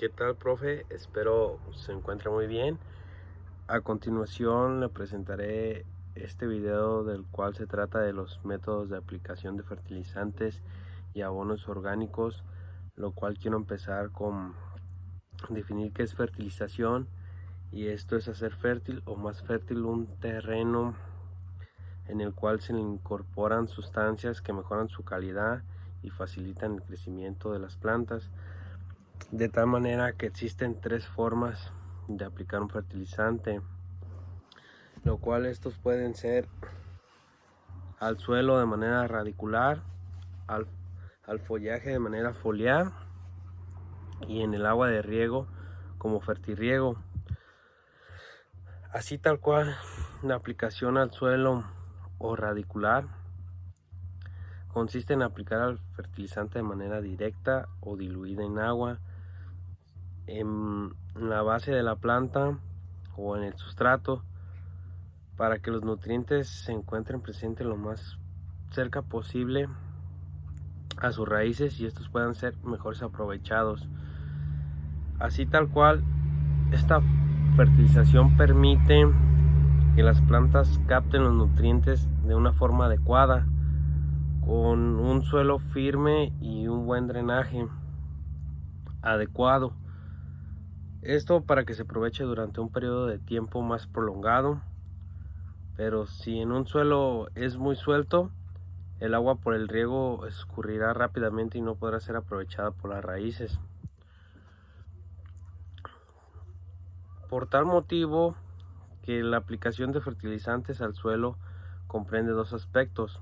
¿Qué tal, profe? Espero se encuentre muy bien. A continuación le presentaré este video del cual se trata de los métodos de aplicación de fertilizantes y abonos orgánicos, lo cual quiero empezar con definir qué es fertilización, y esto es hacer fértil o más fértil un terreno en el cual se le incorporan sustancias que mejoran su calidad y facilitan el crecimiento de las plantas. De tal manera que existen tres formas de aplicar un fertilizante, lo cual estos pueden ser al suelo de manera radicular, al, al follaje de manera foliar y en el agua de riego como fertirriego. Así tal cual, la aplicación al suelo o radicular consiste en aplicar el fertilizante de manera directa o diluida en agua, en la base de la planta o en el sustrato, para que los nutrientes se encuentren presentes lo más cerca posible a sus raíces y estos puedan ser mejores aprovechados. Así tal cual, esta fertilización permite que las plantas capten los nutrientes de una forma adecuada, con un suelo firme y un buen drenaje adecuado. Esto para que se aproveche durante un periodo de tiempo más prolongado. Pero si en un suelo es muy suelto, el agua por el riego escurrirá rápidamente y no podrá ser aprovechada por las raíces. Por tal motivo, que la aplicación de fertilizantes al suelo comprende dos aspectos: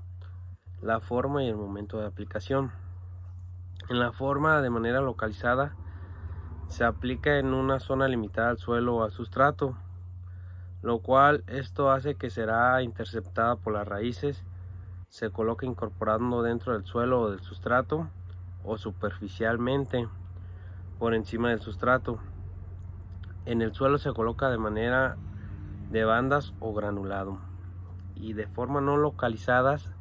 la forma y el momento de aplicación. En la forma, de manera localizada, se aplica en una zona limitada al suelo o al sustrato, lo cual esto hace que será interceptada por las raíces. Se coloca incorporando dentro del suelo o del sustrato, o superficialmente por encima del sustrato. En el suelo se coloca de manera de bandas o granulado, y de forma no localizadas,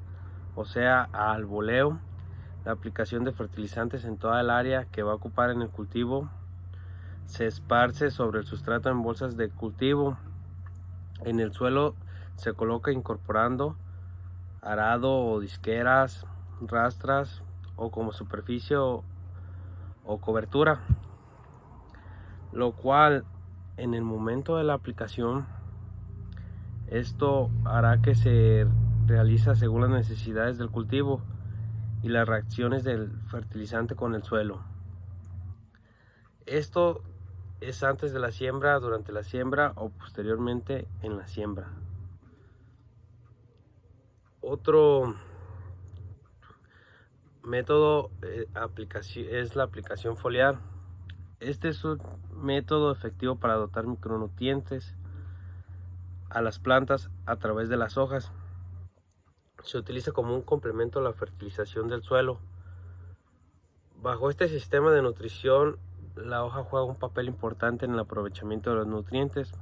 o sea, al voleo. La aplicación de fertilizantes en toda el área que va a ocupar en el cultivo se esparce sobre el sustrato en bolsas de cultivo. En el suelo se coloca incorporando arado o disqueras, rastras o como superficie o cobertura, lo cual en el momento de la aplicación esto hará que se realiza según las necesidades del cultivo y las reacciones del fertilizante con el suelo. Esto es antes de la siembra, durante la siembra o posteriormente en la siembra. Otro método es la aplicación foliar. Este es un método efectivo para dotar micronutrientes a las plantas a través de las hojas. Se utiliza como un complemento a la fertilización del suelo. Bajo este sistema de nutrición, la hoja juega un papel importante en el aprovechamiento de los nutrientes.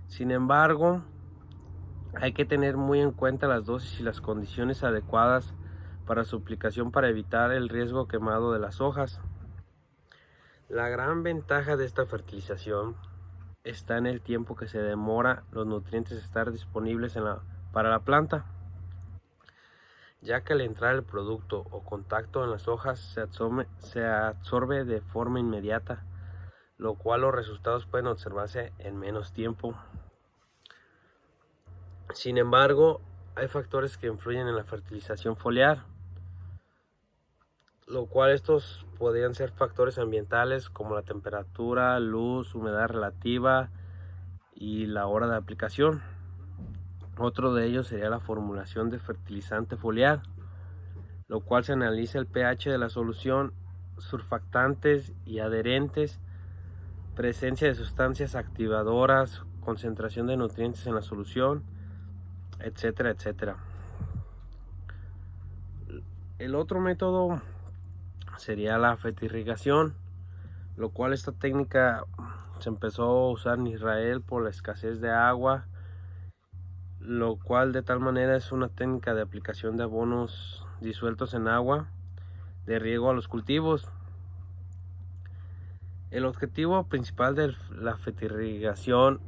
Sin embargo, hay que tener muy en cuenta las dosis y las condiciones adecuadas para su aplicación para evitar el riesgo quemado de las hojas. La gran ventaja de esta fertilización está en el tiempo que se demora los nutrientes estar disponibles para la planta, ya que al entrar el producto o contacto en las hojas se absorbe de forma inmediata, lo cual los resultados pueden observarse en menos tiempo. Sin embargo, hay factores que influyen en la fertilización foliar, lo cual estos podrían ser factores ambientales como la temperatura, luz, humedad relativa y la hora de aplicación. Otro de ellos sería la formulación de fertilizante foliar, lo cual se analiza el pH de la solución, surfactantes y adherentes, presencia de sustancias activadoras, concentración de nutrientes en la solución, etcétera, etcétera. El otro método sería la fertirrigación, lo cual esta técnica se empezó a usar en Israel por la escasez de agua, lo cual de tal manera es una técnica de aplicación de abonos disueltos en agua de riego a los cultivos. El objetivo principal de la fertirrigación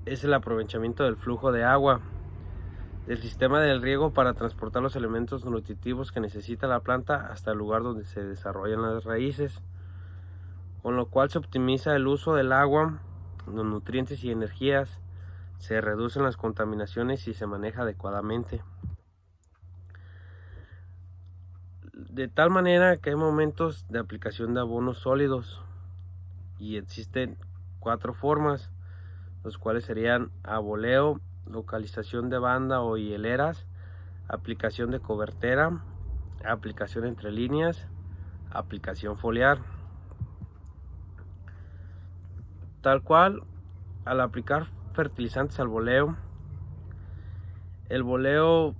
es el aprovechamiento del flujo de agua del sistema del riego para transportar los elementos nutritivos que necesita la planta hasta el lugar donde se desarrollan las raíces, con lo cual se optimiza el uso del agua, los nutrientes y energías, se reducen las contaminaciones y se maneja adecuadamente. De tal manera que hay momentos de aplicación de abonos sólidos y existen 4 formas, los cuales serían aboleo, localización de banda o hileras, aplicación de cobertera, aplicación entre líneas, aplicación foliar. Tal cual, al aplicar fertilizantes al boleo, el boleo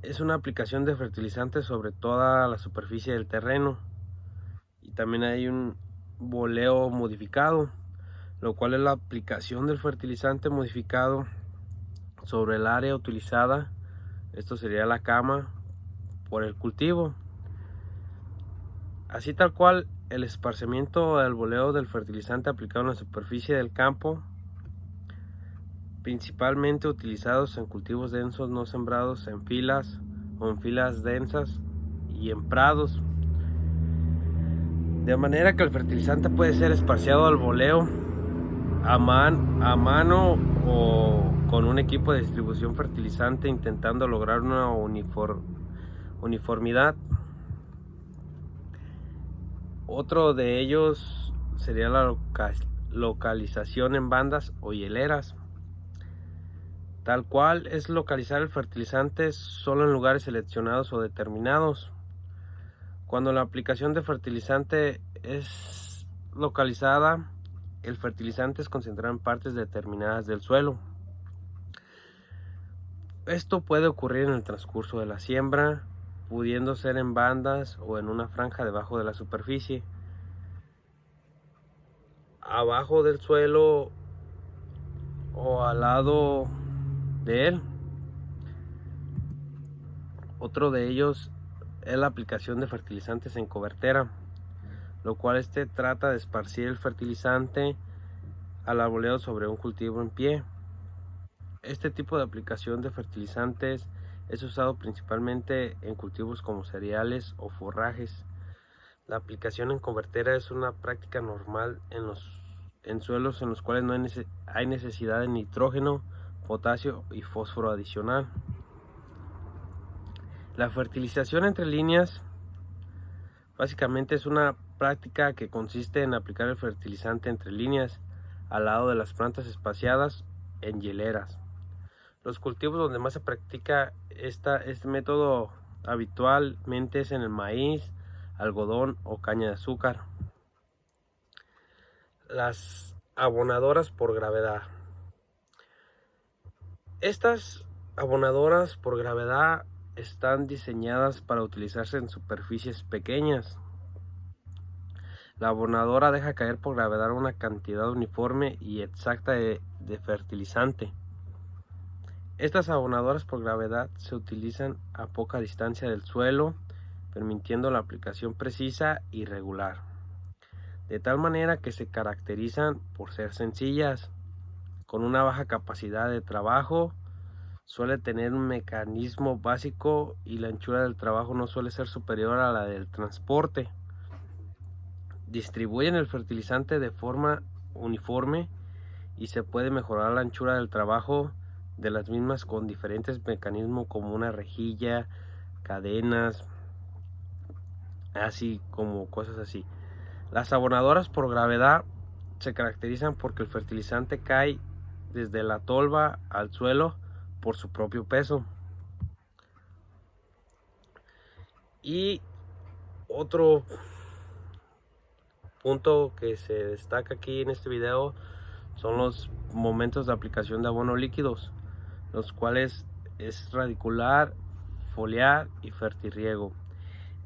es una aplicación de fertilizantes sobre toda la superficie del terreno, y también hay un boleo modificado, lo cual es la aplicación del fertilizante modificado sobre el área utilizada. Esto sería la cama por el cultivo. Así tal cual, el esparcimiento del boleo del fertilizante aplicado en la superficie del campo, principalmente utilizados en cultivos densos no sembrados en filas o en filas densas y en prados, de manera que el fertilizante puede ser esparcido al boleo a mano o con un equipo de distribución fertilizante, intentando lograr una uniformidad. Otro de ellos sería la localización en bandas o hileras. Tal cual es localizar el fertilizante solo en lugares seleccionados o determinados. Cuando la aplicación de fertilizante es localizada, el fertilizante es concentrado en partes determinadas del suelo. Esto puede ocurrir en el transcurso de la siembra, pudiendo ser en bandas o en una franja debajo de la superficie, abajo del suelo o al lado de él. Otro de ellos es la aplicación de fertilizantes en cobertera, lo cual trata de esparcir el fertilizante al arboleo sobre un cultivo en pie. Este tipo de aplicación de fertilizantes es usado principalmente en cultivos como cereales o forrajes. La aplicación en cobertera es una práctica normal en suelos en los cuales no hay necesidad de nitrógeno, potasio y fósforo adicional. La fertilización entre líneas básicamente es una práctica que consiste en aplicar el fertilizante entre líneas al lado de las plantas espaciadas en hileras. Los cultivos donde más se practica este método habitualmente es en el maíz, algodón o caña de azúcar. Las abonadoras por gravedad. Estas abonadoras por gravedad están diseñadas para utilizarse en superficies pequeñas. La abonadora deja caer por gravedad una cantidad uniforme y exacta de fertilizante. Estas abonadoras por gravedad se utilizan a poca distancia del suelo, permitiendo la aplicación precisa y regular, de tal manera que se caracterizan por ser sencillas, con una baja capacidad de trabajo, suele tener un mecanismo básico y la anchura del trabajo no suele ser superior a la del transporte. Distribuyen el fertilizante de forma uniforme y se puede mejorar la anchura del trabajo de las mismas con diferentes mecanismos como una rejilla, cadenas, así como cosas así. Las abonadoras por gravedad se caracterizan porque el fertilizante cae desde la tolva al suelo por su propio peso. Y otro punto que se destaca aquí en este video son los momentos de aplicación de abono líquidos, los cuales es radicular, foliar y fertirriego.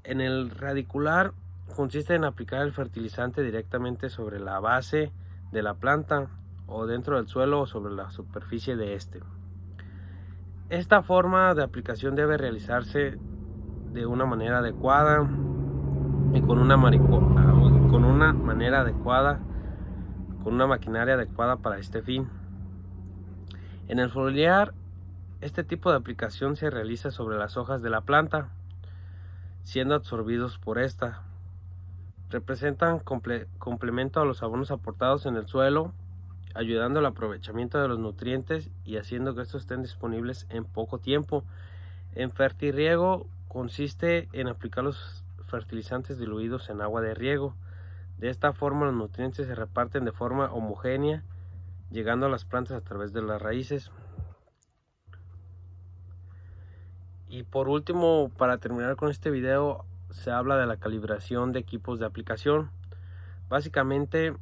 En el radicular consiste en aplicar el fertilizante directamente sobre la base de la planta o dentro del suelo o sobre la superficie de este. Esta forma de aplicación debe realizarse de una manera adecuada, y con una manera adecuada, con una maquinaria adecuada para este fin. En el foliar, este tipo de aplicación se realiza sobre las hojas de la planta, siendo absorbidos por esta. Representan complemento a los abonos aportados en el suelo, ayudando al aprovechamiento de los nutrientes y haciendo que estos estén disponibles en poco tiempo. En fertirriego consiste en aplicar los fertilizantes diluidos en agua de riego. De esta forma los nutrientes se reparten de forma homogénea, llegando a las plantas a través de las raíces. Y por último, para terminar con este video, se habla de la calibración de equipos de aplicación. Básicamente,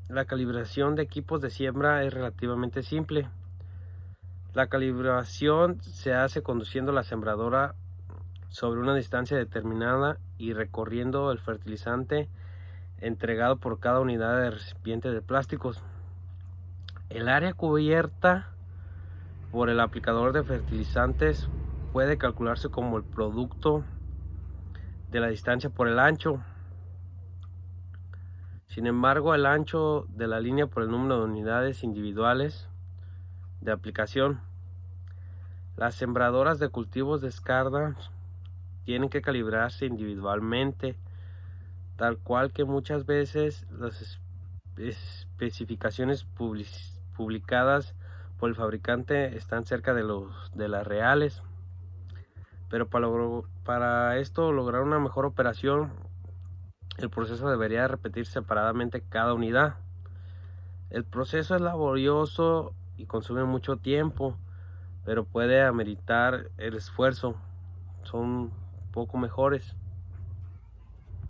la calibración de equipos de siembra es relativamente simple. La calibración se hace conduciendo la sembradora sobre una distancia determinada y recorriendo el fertilizante entregado por cada unidad de recipiente de plásticos. El área cubierta por el aplicador de fertilizantes puede calcularse como el producto de la distancia por el ancho. Sin embargo, el ancho de la línea por el número de unidades individuales de aplicación. Las sembradoras de cultivos de escarda tienen que calibrarse individualmente, tal cual que muchas veces las especificaciones publicadas por el fabricante están cerca de las reales. Pero para esto lograr una mejor operación, el proceso debería repetirse separadamente cada unidad. El proceso es laborioso y consume mucho tiempo, pero puede ameritar el esfuerzo. Son poco mejores.